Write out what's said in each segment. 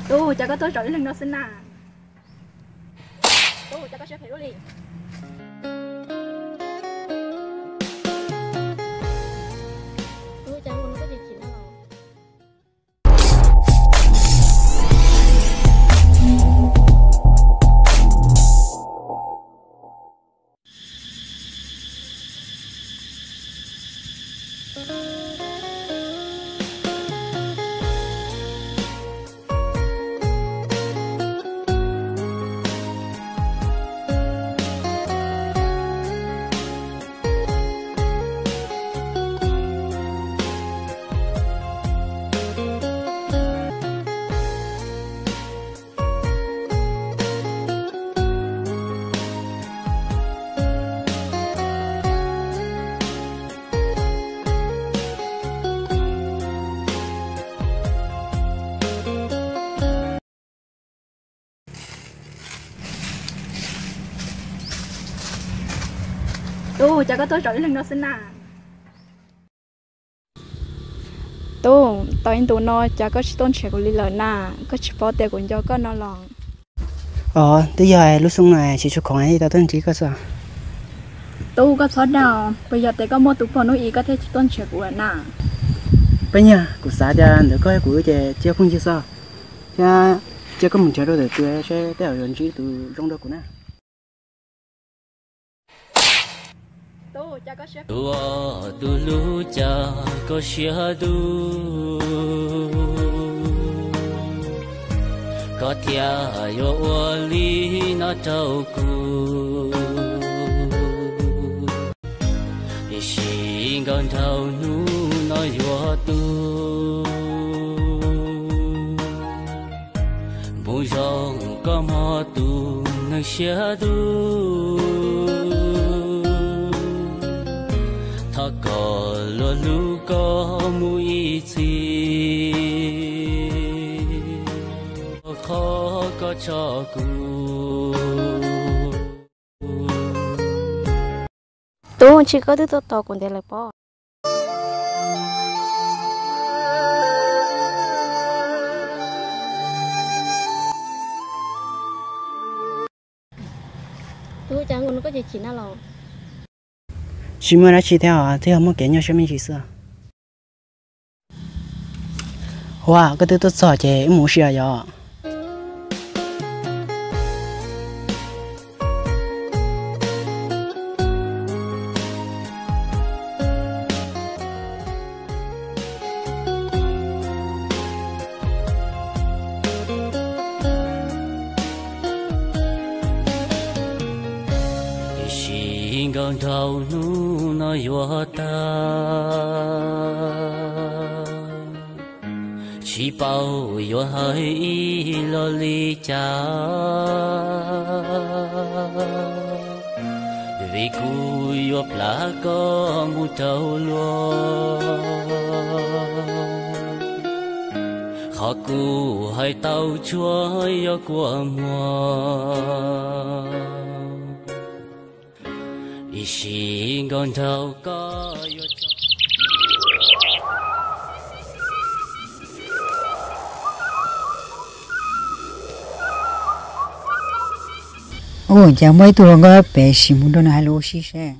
Tu chả có tôi rồi lần đó xin à. Tu chả có sẽ phải đi. Tu chả còn có gì chỉ nào. Tu chả có tôi rồi lần đó xin à. Tu tao in tu nó chả có tôn trẻ của lý lợi na, có chỉ bỏ tiền của cho có nó lòng. Tới giờ lúc xuống này chỉ chụp khoảng ấy tao tôn chỉ có sao? Tu có số nào, bây giờ tới có mua tụ phò nuôi ý có thể tôn trẻ của na. Bây giờ của xã ra nữa có của chơi chơi không chơi sao? Chơi có một chơi đâu để tôi sẽ theo dõi chỉ từ trong đó của nó. Tu chả có sẽ. Tu lu chả có sẽ tu. Có thia yo li nó trâu cu. Xin con thâu nu nó yo tu. Bùi rong có mò tu nó sẽ tu. Thọ cò lo lu có mũi chi. Khó có cho cu. Tu chỉ có thứ to còn để lại bỏ. Tu chẳng còn có gì chỉ nào đâu. Chỉ mới đã chỉ theo theo một cái nhau xem mình chỉ sao? Wow, cái thứ tốt sợ chứ muốn xia rồi. Con thâu nu nó yo ta. Chỉ bao yo hơi lo li cha. Vì cu yo pla có mu trâu lo. Khó cu hơi tàu chúa yo của mùa. Xin con thâu có yo cho. Ôi, chả mấy tuổi có bé xí muốn đâu này lô xí xe.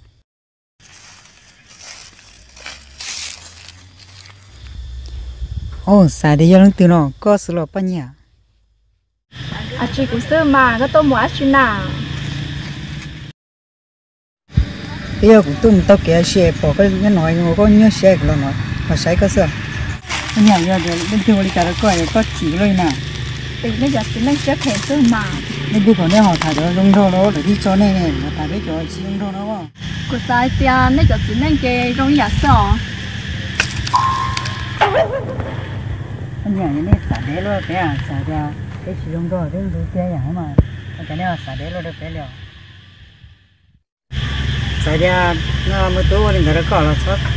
Ôi, sao đây giờ từ nó có sự lo bao nhiêu? Chị cũng sơ mà có tôi mua chị nào. Bây giờ cũng tụm tao kia xe bỏ cái nói ngồi có nhớ xe của nó mà sai có sao? Cái nhà giờ bên kia đi cả nó coi có chỉ luôn nè. Thì bây giờ chị nên sẽ thèm sơ mà. Nên bây giờ họ thả cho lông đô nó để đi cho này này, mà thả cái cho chị lông đô nó không? Cô sai tia nên giờ chị nên cái rong giả sọ. Cái nhà này xả đế luôn bé à, xả ra cái chị lông đô cái thứ kia nhà mà cái này xả đế luôn được bé liền. Xả ra nó mới tối lên người ta có là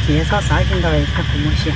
chỉ 6 6 trên đời không có mua xe.